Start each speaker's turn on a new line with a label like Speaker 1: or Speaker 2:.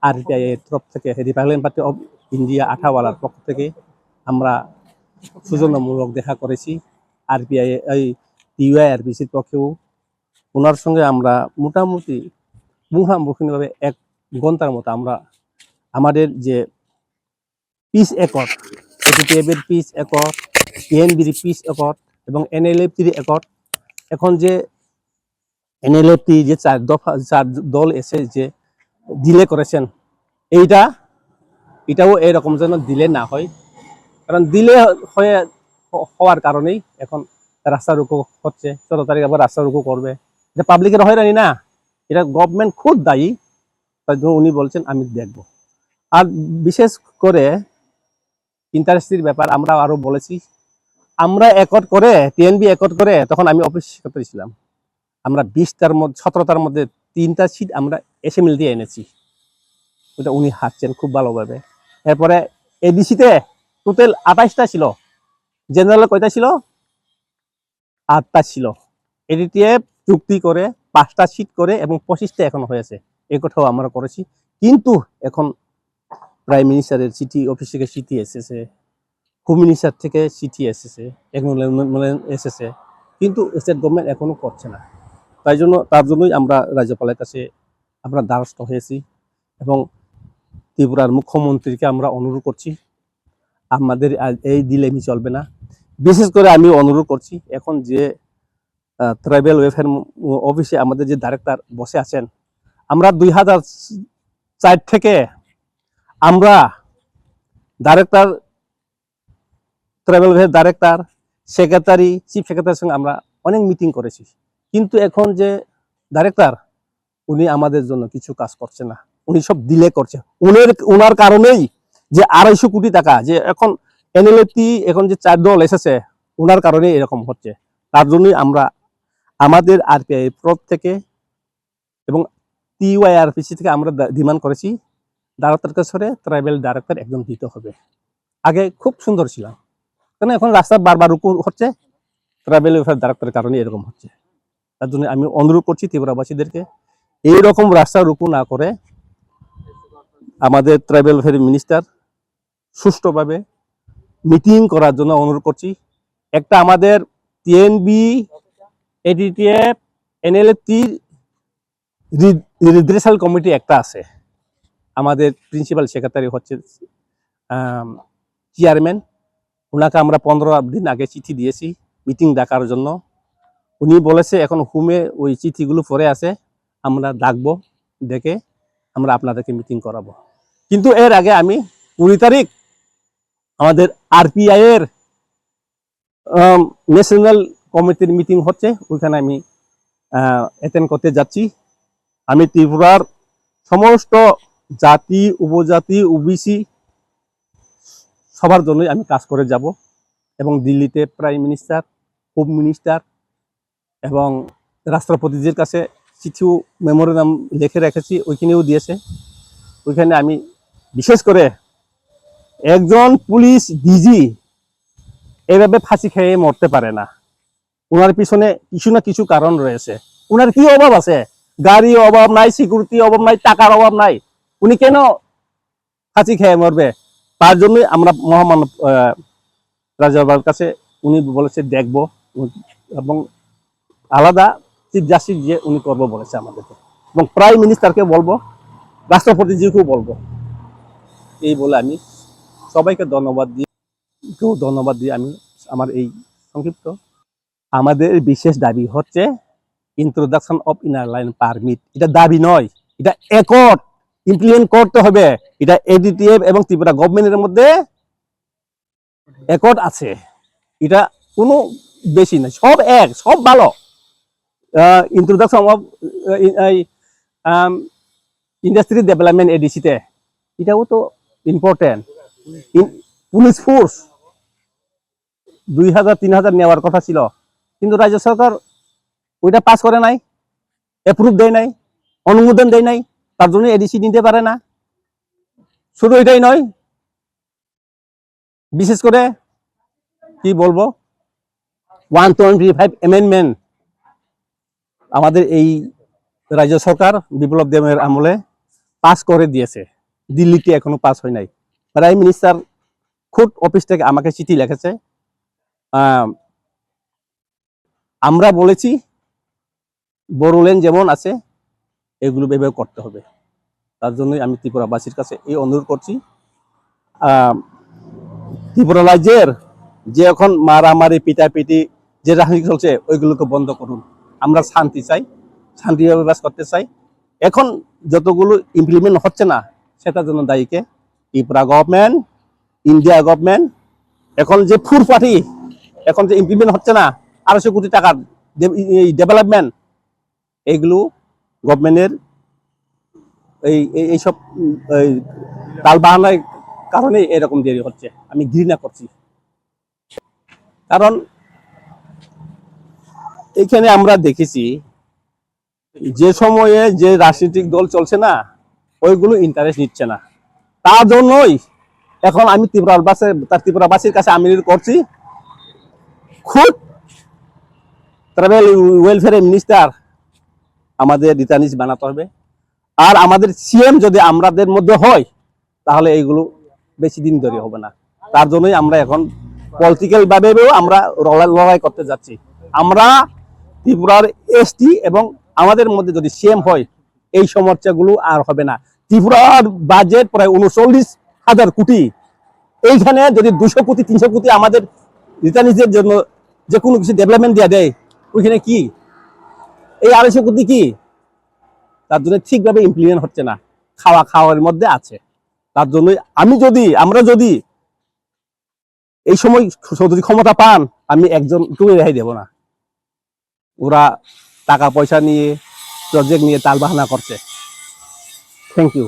Speaker 1: আরপিআই এর তরফ থেকে রিপাবলিকান পার্টি অফ ইন্ডিয়া আঠাওয়ালার পক্ষ থেকে আমরা সৌজন্যমূলক দেখা করেছি। আরপিআই এই টিওআইআরপিসির পক্ষেও ওনার সঙ্গে আমরা মোটামুটি মুখামুখিভাবে 1 ঘন্টার মতো আমরা আমাদের যে পিস একট, এটিটিএফের পিস একট, পিএনবির পিস একট এবং এনএলএফটির একট, এখন যে এনএলএফটি যে 4 দল এসে যে ডিলে করেছেন, এটাও এরকম যেন ডিলে না হয়, কারণ ডিলে হওয়ার কারণেই এখন রাস্তা রুকু হচ্ছে। 14 তারিখ আবার রাস্তা রুকু করবে, এটা পাবলিকের হয়রানি না, এটা গভর্নমেন্ট খুব দায়ী। তার জন্য উনি বলছেন আমি দেখব। আর বিশেষ করে ইন্টারেস্টের ব্যাপার আমরা আরো বলেছি, আমরা একট করে টিএনবি একট করে, তখন আমি অফিস সেক্রেটারি ছিলাম, আমরা 20টার মধ্যে 17টার মধ্যে 3টা সিট আমরা এসএমএল দিয়ে এনেছি। ওটা উনি হাঁটছেন খুব ভালোভাবে। এরপরে এডিসিতে টোটাল 28টা ছিল, জেনারেল কয়টা ছিল? 8টা ছিল। এডিটিএফ চুক্তি করে 5টা সিট করে এবং 25টা এখন হয়েছে, এই কথাও আমরা করেছি। কিন্তু এখন প্রাইম মিনিস্টারের চিঠি, অফিস থেকে চিঠি এসেছে, হোম মিনিস্টার থেকে চিঠি এসেছে, এসেছে, কিন্তু স্টেট গভর্নমেন্ট এখনো করছে না। তার জন্যই আমরা রাজ্যপালের কাছে আমরা দ্বারস্থ হয়েছি এবং ত্রিপুরার মুখ্যমন্ত্রীকে আমরা অনুরোধ করছি, আমাদের এই ডিলেমি চলবে না। বিশেষ করে আমি অনুরোধ করছি, এখন যে ট্রাইবেল ওয়েলফেয়ার অফিসে আমাদের যে ডাইরেক্টর বসে আছেন, আমরা 2004 থেকে আমরা director, tribal welfare director, secretary, chief সেক্রেটারির সঙ্গে আমরা অনেক মিটিং করেছি, কিন্তু এখন যে ডাইরেক্টর উনি আমাদের জন্য কিছু কাজ করছে না, উনি সব ডিলে করছে। ওনার কারণেই যে 250 কোটি টাকা যে এখন এনএলএফটি এখন যে 4 দল এসেছে, ওনার কারণে এরকম হচ্ছে। তার জন্যই আমরা আমাদের আরপিআই প্রপ থেকে এবং টিওআইআরপিসি থেকে আমরা ডিমান্ড করেছি, ডাইরেক্টর কাছে ট্রাইবেল ডাইরেক্টর একজন দিতে হবে। আগে খুব সুন্দর ছিল, কারণ এখন রাস্তা বারবার রুকু হচ্ছে, ট্রাইবেল ওয়েলফেয়ার ডাইরেক্টরের কারণে এরকম হচ্ছে। তার জন্য আমি অনুরোধ করছি ত্রিপুরাবাসীদেরকে, এইরকম রাস্তা রুকু না করে আমাদের ট্রাইবেল ওয়েলফেয়ার মিনিস্টার সুষ্ঠুভাবে মিটিং করার জন্য অনুরোধ করছি। একটা আমাদের টিএনবি, এডিটিএফ, এনএলএফটি রিড্রেসাল কমিটি একটা আছে, আমাদের প্রিন্সিপাল সেক্রেটারি হচ্ছে চেয়ারম্যান, ওনাকে আমরা 15 দিন আগে চিঠি দিয়েছি মিটিং ডাকার জন্য। উনি বলেছে এখন হোমে ওই চিঠিগুলো পড়ে আছে, আমরা ডাকবো, ডেকে আমরা আপনাদেরকে মিটিং করাবো। কিন্তু এর আগে আমি 20 তারিখ আমাদের আরপিআই এর ন্যাশনাল কমিটির মিটিং হচ্ছে, ওইখানে আমি অ্যাটেন্ড করতে যাচ্ছি। আমি ত্রিপুরার সমস্ত জাতি, উপজাতি, ওবিসি সবার জন্যই আমি কাজ করে যাব এবং দিল্লিতে প্রাইম মিনিস্টার, হোম মিনিস্টার এবং রাষ্ট্রপতিজির কাছে চিঠিও মেমোরেন্ডাম লিখে রেখেছি, ওইখানেও দিয়েছে। ওইখানে আমি বিশেষ করে একজন পুলিশ ডিজি এভাবে ফাঁসি খেয়ে মরতে পারে না, ওনার পিছনে কিছু না কিছু কারণ রয়েছে। ওনার কি অভাব আছে? গাড়ির অভাব নাই, সিকিউরিটি অভাব নাই, টাকার অভাব নাই, উনি কেন ফাঁসি খেয়ে মরবে? তার জন্যই আমরা মহামান্য রাজ্যপালের কাছে উনি বলেছে দেখবো, এবং আলাদা চিফ জাস্টিস যে উনি করবো বলেছে আমাদেরকে, এবং প্রাইম মিনিস্টারকে বলবো, রাষ্ট্রপতিজিকেও বলবো। এই বলে আমি সবাইকে ধন্যবাদ দিয়ে আমি আমার এই সংক্ষিপ্ত, আমাদের বিশেষ দাবি হচ্ছে introduction of inner line permit. এটা দাবি নয়, এটা একট ইমপ্লিমেন্ট করতে হবে। এটা এডিটিএফ এবং ত্রিপুরা গভর্নমেন্টের মধ্যে একট আছে, এটা কোনো বেশি নাই, সব এক, সব ভালো। ইন্ট্রোডাকশন অফ ইন্ডাস্ট্রি ডেভেলপমেন্ট এডিসিতে, এটাও তো ইম্পর্টেন্ট। পুলিশ ফোর্স 2000-3000 নেওয়ার কথা ছিল, কিন্তু রাজ্য সরকার ওইটা পাস করে নাই, অ্যাপ্রুভ দেয় নাই, অনুমোদন দেয় নাই, তার জন্য এডিসি নিতে পারে না। শুধু এটাই নয়, বিশেষ করে কি বলবো, 125 অ্যামেন্ডমেন্ট আমাদের এই রাজ্য সরকার বিপ্লব দেবের আমলে পাস করে দিয়েছে, দিল্লিতে এখনো পাস হয় নাই। প্রাইম মিনিস্টার খুদ অফিস থেকে আমাকে চিঠি লিখেছে, আমরা বলেছি বড়োল্যান্ড যেমন আছে এগুলো ব্যবহার করতে হবে। তার জন্যই আমি ত্রিপুরাবাসীর কাছে এই অনুরোধ করছি, ত্রিপুরা রাজ্যের যে এখন মারামারি পিটাপিটি যে রাজনীতি চলছে ওইগুলোকে বন্ধ করুন। আমরা শান্তি চাই, শান্তিভাবে বাস করতে চাই। এখন যতগুলো ইমপ্লিমেন্ট হচ্ছে না সেটার জন্য দায়ীকে ত্রিপুরা গভর্নমেন্ট, ইন্ডিয়া গভর্নমেন্ট। এখন যে ফুড পার্টি এখন যে ইমপ্লিমেন্ট হচ্ছে না 250 কোটি টাকার ডেভেলপমেন্ট, এইগুলো গভর্নমেন্টের এইসব তাল বাহানার কারণে এরকম দেরি হচ্ছে। আমি ঘৃণা করছি, কারণ এখানে আমরা দেখেছি যে সময়ে যে রাজনৈতিক দল চলছে না ওইগুলো ইন্টারেস্ট নিচ্ছে না। তার জন্যই এখন আমি ত্রিপুরাবাসীর কাছে আমি করছি, খুব ট্রাভেল ওয়েলফেয়ার মিনিস্টার আমাদের রিটার্নিস বানাতে হবে। আর আমাদের সিএম যদি আমাদের মধ্যে হয় তাহলে এইগুলো বেশি দিন ধরে হবে না। তার জন্যই আমরা এখন পলিটিক্যাল ভাবেও আমরা লড়াই করতে যাচ্ছি। আমরা ত্রিপুরার এসটি এবং আমাদের মধ্যে যদি সিএম হয় এই সমস্যাগুলো আর হবে না। ত্রিপুরার বাজেট প্রায় 39,000 কোটি, এইখানে যদি 200 কোটি 300 কোটি আমাদের রিটার্নিসের জন্য যে কোনো কিছু ডেভেলপমেন্ট দেওয়া দেয়, ওইখানে কি এই 250 কোটি কি? তার জন্য ঠিকভাবে ইমপ্লিমেন্ট হচ্ছে না, খাওয়ার মধ্যে আছে। তার জন্য আমরা যদি এই সময় যদি ক্ষমতা পান, আমি একজন টুকু রেহাই দেব না। ওরা টাকা পয়সা নিয়ে প্রজেক্ট নিয়ে তালবাহানা করছে। Thank you.